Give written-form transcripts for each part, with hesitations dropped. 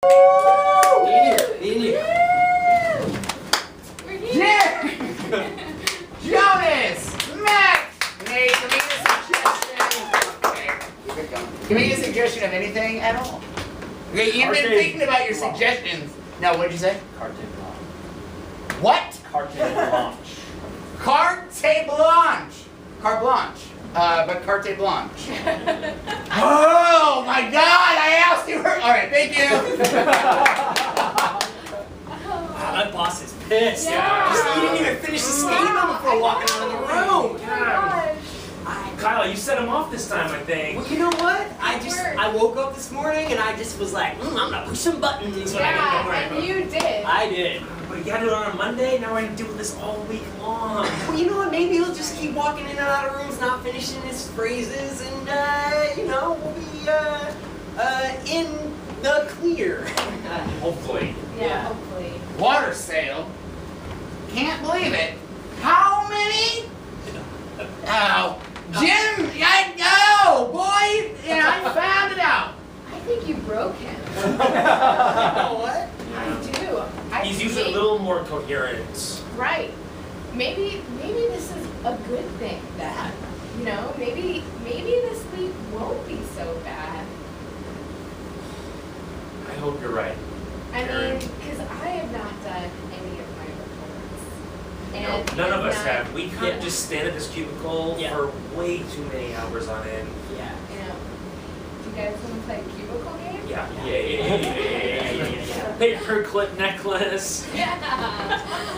Jonas! Matt! Nate, can we get a suggestion? Okay, keep it going. Can we get a suggestion of anything at all? Okay, you've been thinking about your suggestions. No, what did you say? Carte Blanche. What? Carte Blanche. Carte Blanche. Carte Blanche. But Carte Blanche. Oh my God! I asked you. All right, thank you. That boss is pissed. Yeah. You didn't even finish the statement before walking out of the room. Kyle, you set him off this time, I think. Well, you know what? I woke up this morning and I just was like, I'm gonna push some buttons when I get to work. And you did. I did. But you got to do it on a Monday. Now we're gonna deal with this all week long. Well, you know what? Maybe he'll just keep walking in and out of rooms, not finishing his phrases, and you know, we'll be in the clear. Hopefully. Yeah, hopefully. Water sale. Can't believe it. How many? Oh, Jim! I know, boy. And I found it out. I think you broke him. You know what? I do. He's usually a little more coherent. Right. Maybe this is a good thing that, you know, maybe this week won't be so bad. I hope you're right. I mean, because I have not done any of my reports. And None of us not- have. We can't just stand at this cubicle for way too many hours on end. Yeah. You know, do you guys want to play a cubicle game? Yeah. Paperclip necklace. Yeah.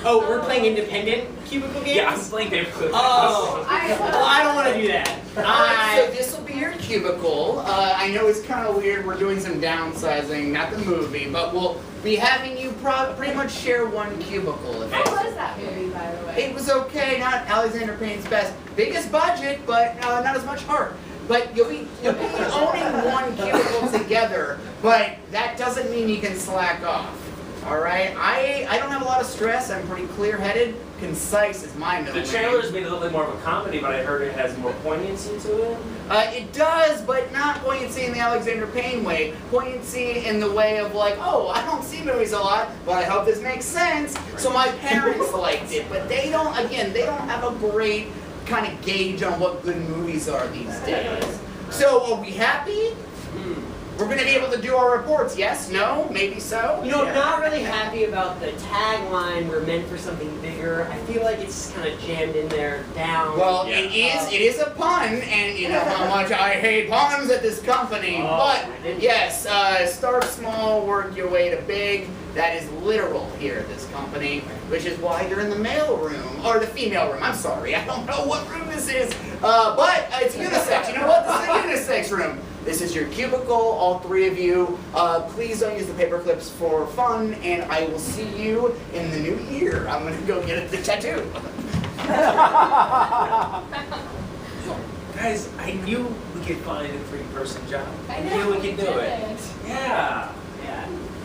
Oh, we're playing independent cubicle games? Yeah, I'm playing paperclip necklace. Oh. Well, I don't want to do that. Alright, so this will be your cubicle. I know it's kind of weird. We're doing some downsizing, not the movie, but we'll be having you pretty much share one cubicle. How was that movie, by the way? It was okay, not Alexander Payne's best. Biggest budget, but not as much heart. But you'll be owning one cubicle together, but that doesn't mean you can slack off. Alright? I don't have a lot of stress. I'm pretty clear-headed. Concise is my middle name. The trailer's made it look like more of a comedy, but I heard it has more poignancy to it. It does, but not poignancy in the Alexander Payne way. Poignancy in the way of like, oh, I don't see movies a lot, but I hope this makes sense. So my parents liked it, but they don't have a great kind of gauge on what good movies are these days. So are we happy? We're going to be able to do our reports, yes? No? Maybe so? You know, not really happy about the tagline, we're meant for something bigger. I feel like it's kind of jammed in there down. Well, it is a pun, and you know how much I hate puns at this company. But yes, start small, work your way to big. That is literal here at this company, which is why you're in the male room, or the female room. I'm sorry, I don't know what room this is, but it's unisex. You know what? This is a unisex room. This is your cubicle, all three of you. Please don't use the paper clips for fun, and I will see you in the new year. I'm gonna go get the tattoo. Guys, I knew we could find a three-person job. I knew know we could do it. Yeah.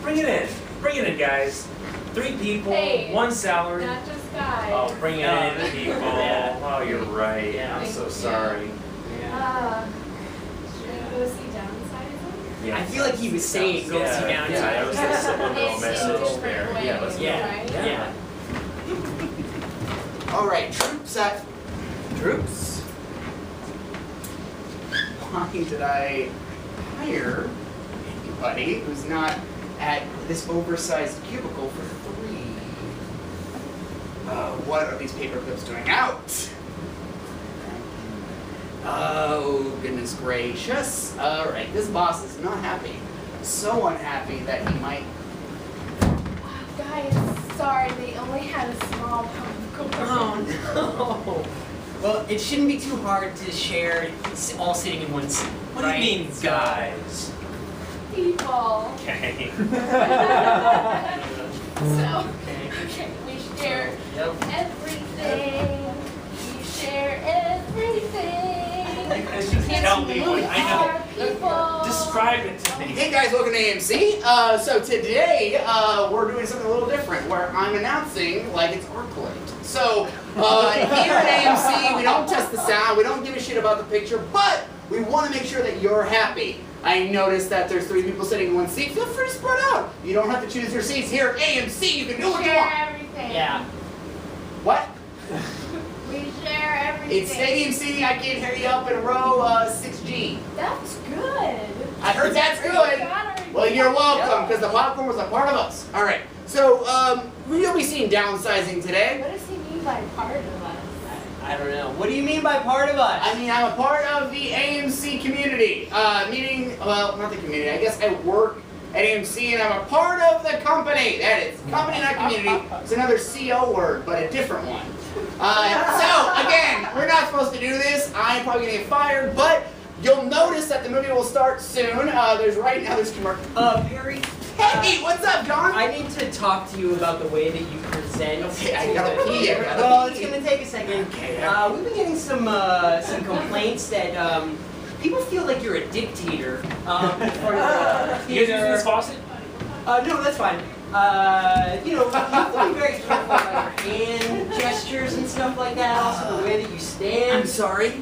Bring it in. Bring it in, guys. 3 people, Hey, 1 salary. Not just guys. Oh, bring it in, people. Yeah. Oh, you're right. Yeah. I'm so Thank you. sorry. Should I go see Downsizing? Yeah. I feel like he was saying go see Downsizing. Yeah, that was the subliminal In message different there. ways, Yeah, let's go. right? Yeah. All right, troops. Why did I hire anybody who's not at this oversized cubicle for 3? What are these paper clips doing out? Oh, goodness gracious. All right, this boss is not happy. So unhappy that he might... Guys, sorry, they only had a small pumpkin. Oh no. Well, it shouldn't be too hard to share all sitting in one seat. What do you mean, guys? People. Okay. So, we share everything. We share everything. As you can tell me, I know. People. Describe it to me. Hey guys, welcome to AMC. So today, we're doing something a little different, where I'm announcing like it's ArcLight. So, here at AMC, we don't test the sound, we don't give a shit about the picture, but we want to make sure that you're happy. I noticed that there's 3 people sitting in one seat. Feel free to spread out. You don't have to choose your seats here at AMC. You can do what you Share want. everything. Yeah. What? We share everything. It's stadium seating. I can hear you up in row 6G. That's good. I heard that's good. Got Well, you're welcome, because the popcorn was a part of us. All right. So, we'll be seeing downsizing today. What does he mean by part of us? I don't know. What do you mean by part of us? I mean, I'm a part of the AMC community. Meaning, well, not the community. I guess I work at AMC, and I'm a part of the company. That is company, not community. It's another CO word, but a different one. So, again, we're not supposed to do this. I'm probably gonna get fired, but you'll notice that the movie will start soon. There's commercial. Perry. Hey, what's up, John? I need to talk to you about the way that you present. Okay, I gotta pee. Well, it's gonna take a second. Okay. We've been getting some complaints that people feel like you're a dictator. For You guys using this faucet? No, that's fine. You have to be very careful about your hand gestures and stuff like that. Also, the way that you stand. I'm sorry.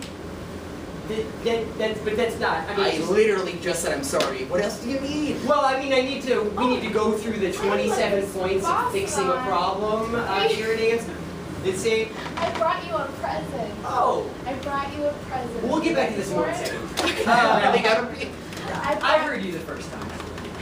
But that's not. I mean, I it's just- literally just said I'm sorry. What else do you need? well, I mean, we need to go through the 27 points of fixing a problem here at AMC. Let's see. I brought you a present. Oh, I brought you a present. we'll get back to this in 1 second. Really gotta be. I heard you the first time.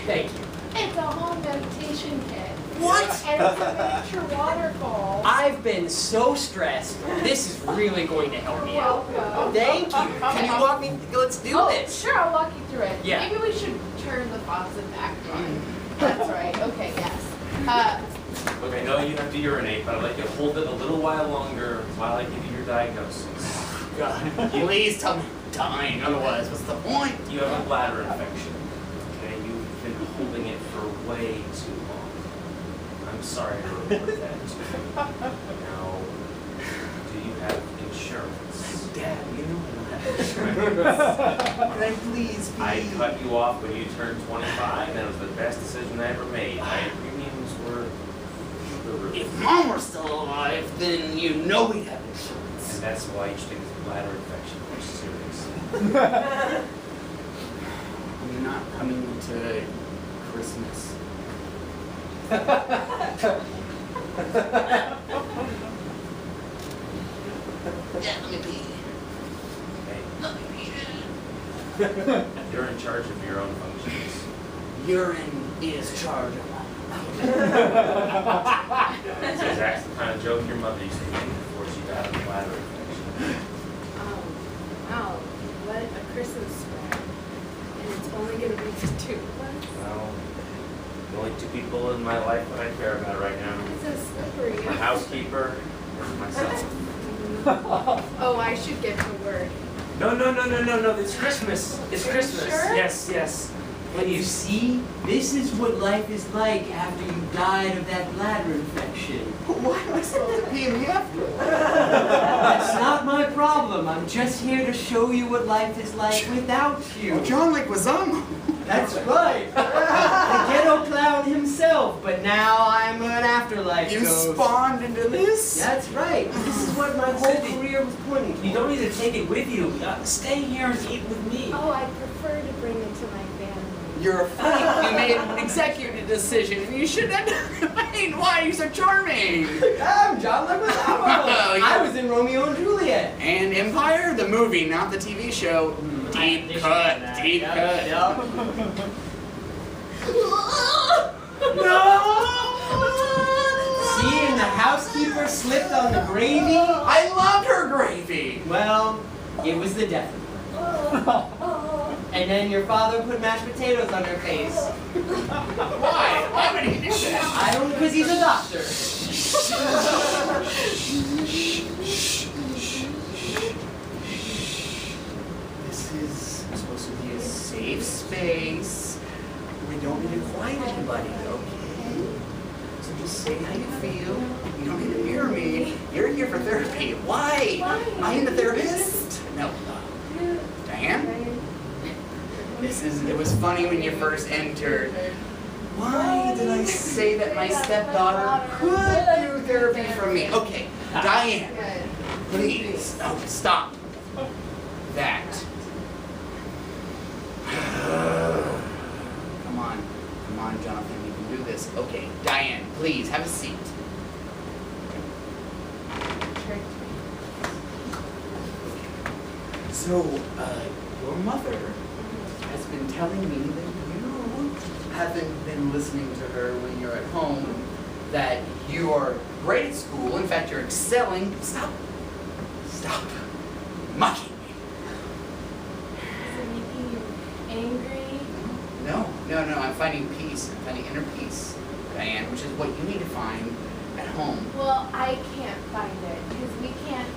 Thank you. It's a home meditation kit. What? And it's a miniature waterfall. I've been so stressed. This is really going to help me out. Welcome. Thank you. Can you walk me? Let's do this. Sure, I'll walk you through it. Yeah. Maybe we should turn the faucet back on. That's right. Okay, yes. Look, I know you have to urinate, but I'd like you to hold it a little while longer while I give you your diagnosis. God, please tell me I'm dying. Otherwise, what's the point? You have a bladder infection. Okay, you've been holding it for way too long. I'm sorry to report that to you. Now, do you have insurance? Dad, you know I don't have insurance. Can I please be? I cut you off when you turned 25, and it was the best decision I ever made. My premiums were through the roof. If Mom were still alive, then you know we'd have insurance. And that's why you should take this bladder infection more seriously. I'm not coming to Christmas. Yeah, let me pee. Okay? Let me pee. You're in charge of your own functions. Urine is charge of mine. That's exactly the kind of joke your mother used to make before she got a bladder infection. Wow, what a Christmas spread. And it's only going to be for 2 months. Well, the only 2 people in my life that I care about right now. It's so slippery. My housekeeper and myself. Oh, I should get to work. No, it's Christmas. It's Christmas. Sure? Yes. And you see, this is what life is like after you died of that bladder infection. Why am I supposed to pee in the afterwards? That's not my problem. I'm just here to show you what life is like without you. Oh, John like Wazamo. That's right. The ghetto clown himself, but now I'm an afterlife You ghost. spawned into this? That's right. This is what my whole career was pointing to. You don't need to take it with you. Stay here and eat with me. Oh, I prefer to bring it to my family. You're a freak. You made an executive decision, and you shouldn't have done it. Why? You're so charming. I'm John Leguizamo. Oh, yeah. I was in Romeo and Juliet. And Empire, the movie, not the TV show. Deep cut. Deep cut. No! See, and the housekeeper slipped on the gravy. I loved her gravy. Well, it was the death of her. And then your father put mashed potatoes on her face. Why? Why would he do that? I don't, because he's a doctor. This is supposed to be a safe space. We don't need to quiet anybody, okay? So just say how you feel. You don't need to mirror me. You're here for therapy. Why? Why? I am the therapist. No. Diane? It was funny when you first entered. Why did I say that my stepdaughter could do therapy from me? Okay, Diane, please. Oh, stop. That. this. Okay, Diane, please have a seat. So, your mother has been telling me that you haven't been listening to her when you're at home, that you are great at school, in fact, you're excelling. Stop mocking me. Is it making you angry? No, I'm finding peace, I'm finding inner peace, Diane, which is what you need to find at home. Well, I can't find it because we can't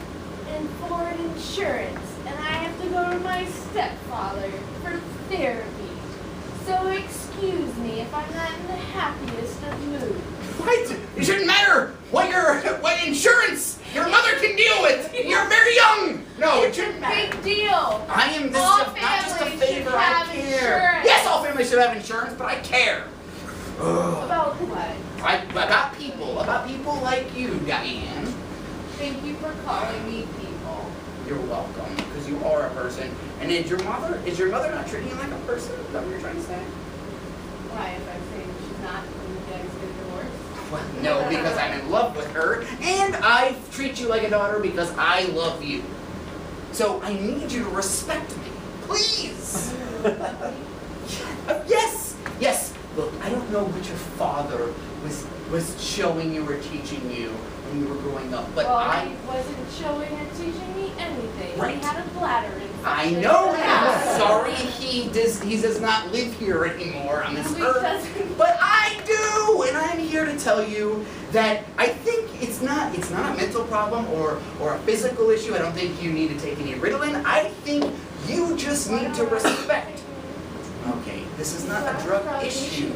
afford insurance, and I have to go to my stepfather for therapy. So excuse me if I'm not in the happiest of moods. What? It shouldn't matter what insurance your mother can deal with. You're very young. No, it shouldn't matter. Big deal. I am this All not just a families favor, should I have care. insurance. Yes, all families should have insurance, but I care. Ugh. About what? About people like you, Diane. Thank you for calling me people. You're welcome, because you are a person. And is your mother not treating you like a person? Is that what you're trying to say? Why, if I'm saying she's not, will you guys get a divorce? Well, no, because I'm in love with her, and I treat you like a daughter because I love you. So I need you to respect me, please. Yes. Look, I don't know what your father was showing you or teaching you when you were growing up, but Well, he wasn't showing or teaching me anything. Right. He had a bladder infection. I know him. Yeah. Sorry, he does not live here anymore on this No, he earth. doesn't. But I do, and I'm here to tell you that I think it's not a mental problem or a physical issue. I don't think you need to take any Ritalin. I think you just need to respect. Okay, this is not a drug issue.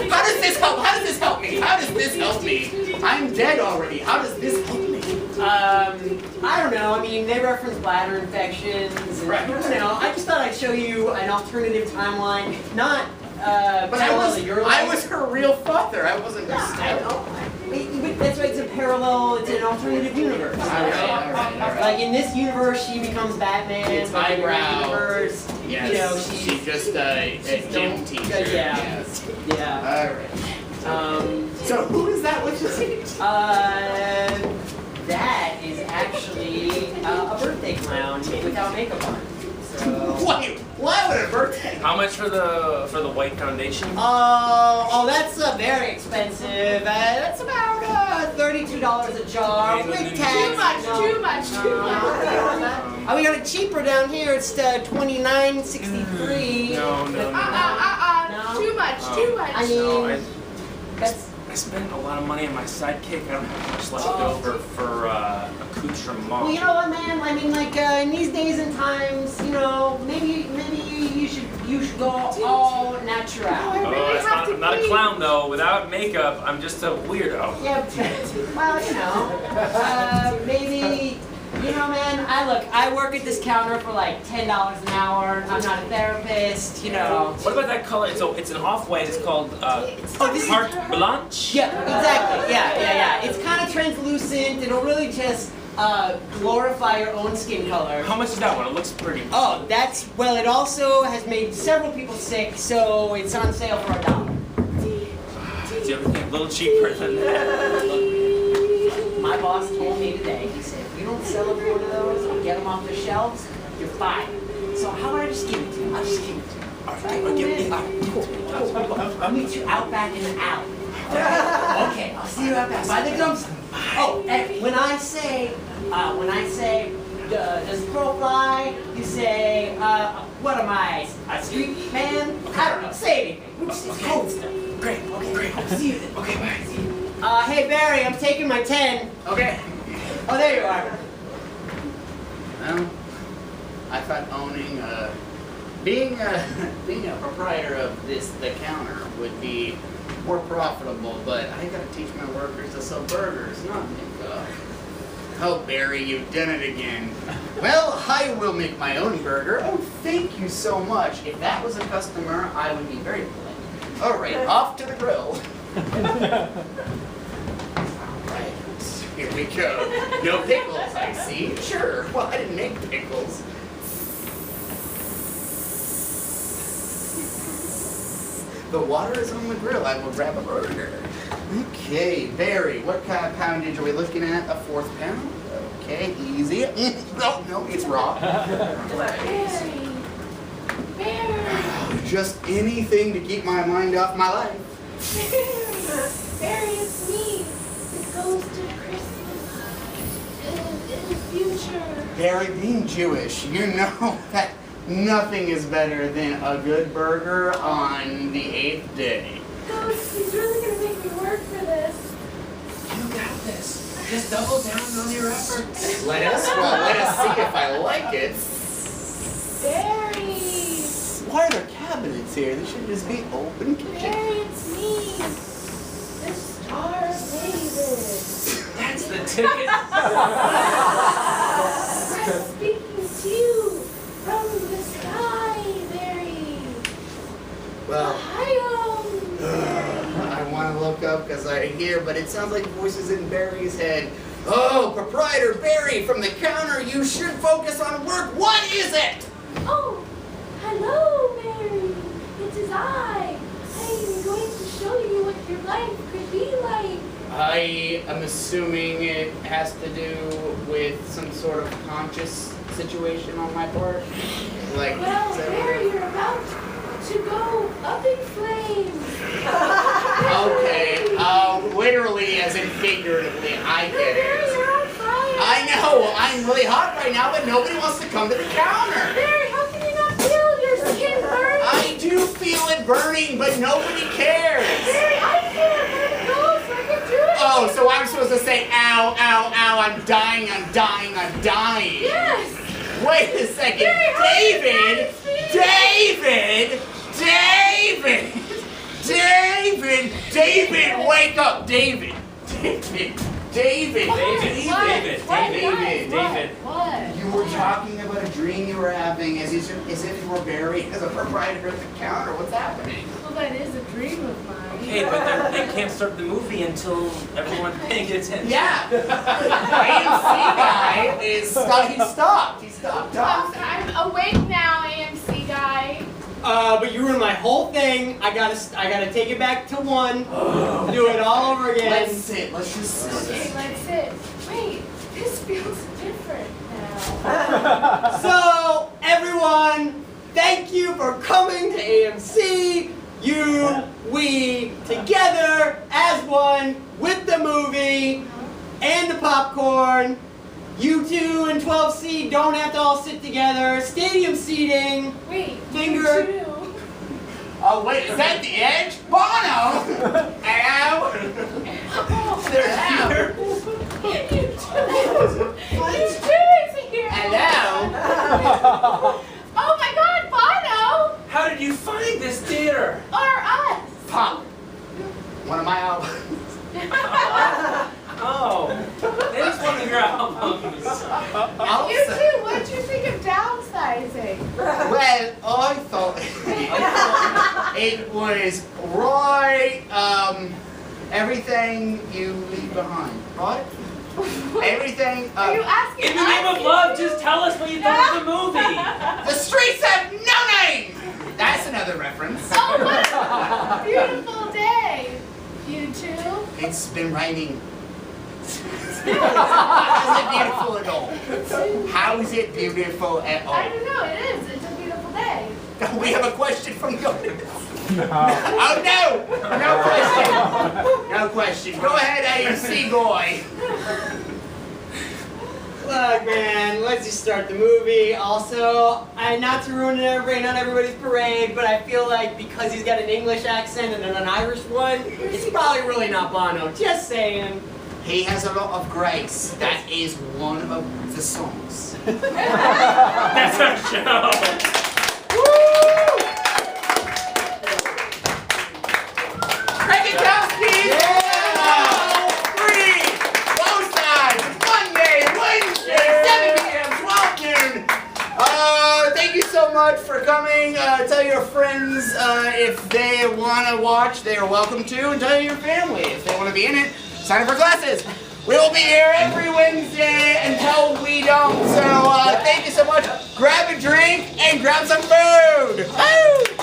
How does this help? How does this help me? How does this help me? I'm dead already. How does this help me? I don't know. I mean, they reference bladder infections. And, Right. You know, I just thought I'd show you an alternative timeline, not But parallel to your life. I was her real father. I wasn't her Yeah, I step. know. But that's why it's a parallel. It's an alternative universe. All right. Like in this universe, she becomes Batman. It's but in your eyebrow. universe, Yes. you know, she's just a gym don't- teacher. yeah. Yes. Yeah. All right. So who is that? What's your That is actually a birthday clown without makeup on. So. Why would a birthday? How much for the white foundation? Oh, that's very expensive. That's about $32 a jar with tax. Too much. We got it cheaper down here. It's $29.63. No. Too much. I mean, No, that's. I spent a lot of money on my sidekick. I don't have much left over for accoutrement. Well, you know what, man? I mean, like in these days and times, you know, maybe you should go all natural. I'm not a clown though. Without makeup, I'm just a weirdo. Yeah, well, you know, maybe, you know, man, I work at this counter for like $10 an hour. I'm not a therapist, you know. What about that color? It's an off-white. It's called this is- Carte Blanche. Yeah, exactly. Yeah. It's kind of translucent. It'll really just glorify your own skin color. How much is that one? It looks pretty. Oh, it also has made several people sick, so it's on sale for $1. Do you ever think a little cheaper than that? My boss told me today, he said, if you don't sell every one of those and get them off the shelves, you're fired. So how about I just give it to you? I'll just give it to you. I'll meet you out back in the alley. Okay, I'll see you out back by the dumpster. Oh, and when I say, does the crow fly? You say, what am I, a street man? I don't know, say anything. It's code stuff. Great. I'll see you then. Okay, bye. Hey Barry, I'm taking my 10. Okay. Oh, there you are. Well, I thought being a proprietor of the counter would be more profitable, but I gotta teach my workers to sell burgers, not makeup. Oh, Barry, you've done it again. Well, I will make my own burger. Oh, thank you so much. If that was a customer, I would be very polite. All right, off to the grill. All right. Here we go. No pickles, I see. Sure. Well, I didn't make pickles. The water is on the grill. I will grab a burger. Okay, Barry, what kind of poundage are we looking at? A 4th pound? Okay, easy. No, it's raw. Barry. Just anything to keep my mind off my life. Barry, it's me. The ghost of Christmas in the future. Barry, being Jewish, you know that nothing is better than a good burger on the 8th day. Ghost, he's really gonna make me work for this. You got this. Just double down on your efforts. Let us see if I like it. Barry. Why are there cabinets here? They should just be open kitchen. Barry, it's me. The Star of David. That's the ticket. I'm speaking to you from the sky, Barry. Well, Ohio. I want to look up because I hear, but it sounds like voices in Barry's head. Oh, proprietor Barry from the counter, you should focus on work. What is it? Oh, hello, Barry. It is I. I'm going to show you what your life could be like. I am assuming it has to do with some sort of conscious situation on my part. Like, Well, is that Barry, right? you're about to go up in flames. Okay, literally as in figuratively, I get Barry, it. you're on fire. I know, I'm really hot right now, but nobody wants to come to the counter. Barry, how can you not feel your skin burning? I do feel it burning, but nobody cares. Barry, I can't let it go, so I can do it. Oh, so I'm supposed to say, ow, ow, ow, I'm dying, I'm dying, I'm dying. Yes. Wait a second, Barry, how David, wake up, David. What? You were talking about a dream you were having as if you were Barry as a proprietor at the counter. What's happening? Well, that is a dream of mine. Okay, but they can't start the movie until everyone's paying attention. Yeah. AMC guy is he stopped. He stopped talking. I'm awake now, AMC guy. But you ruined my whole thing. I gotta take it back to 1. Do it all over again. Let's sit. Let's just sit. Okay, let's sit. Wait, this feels different now. So, everyone, thank you for coming to AMC. You, we, together as one with the movie and the popcorn. You 2 and 12C don't have to all sit together. Stadium seating. Wait, Finger. you too? Oh wait, is that the edge? Bono! Ow! They're here. You too is here. Hello? Oh my God, Bono! How did you find this theater? Or us? Pop. One of my albums. Oh, there's one of your albums. You too. What did you think of downsizing? Well, I thought it was right. Everything you leave behind, right? Everything. Are you asking In the name us? of love, just tell us what you thought of the movie. The streets have no name. That's another reference. Oh, what a beautiful day. You too? It's been raining. How is it beautiful at all? How is it beautiful at I all? don't know. It is. It's a beautiful day. We have a question from the audience. Oh no! No question. No question. Go ahead, AMC boy. Look, man, let's just start the movie. Also, not to ruin not everybody's parade, but I feel like because he's got an English accent and an Irish one, it's probably really not Bono. Just saying. He has a lot of grace. That is one of the songs. That's our show. Thank you so much for coming. Tell your friends if they want to watch, they are welcome to. And tell your family if they want to be in it. Sign up for classes. We will be here every Wednesday until we don't. So thank you so much. Grab a drink and grab some food. Woo!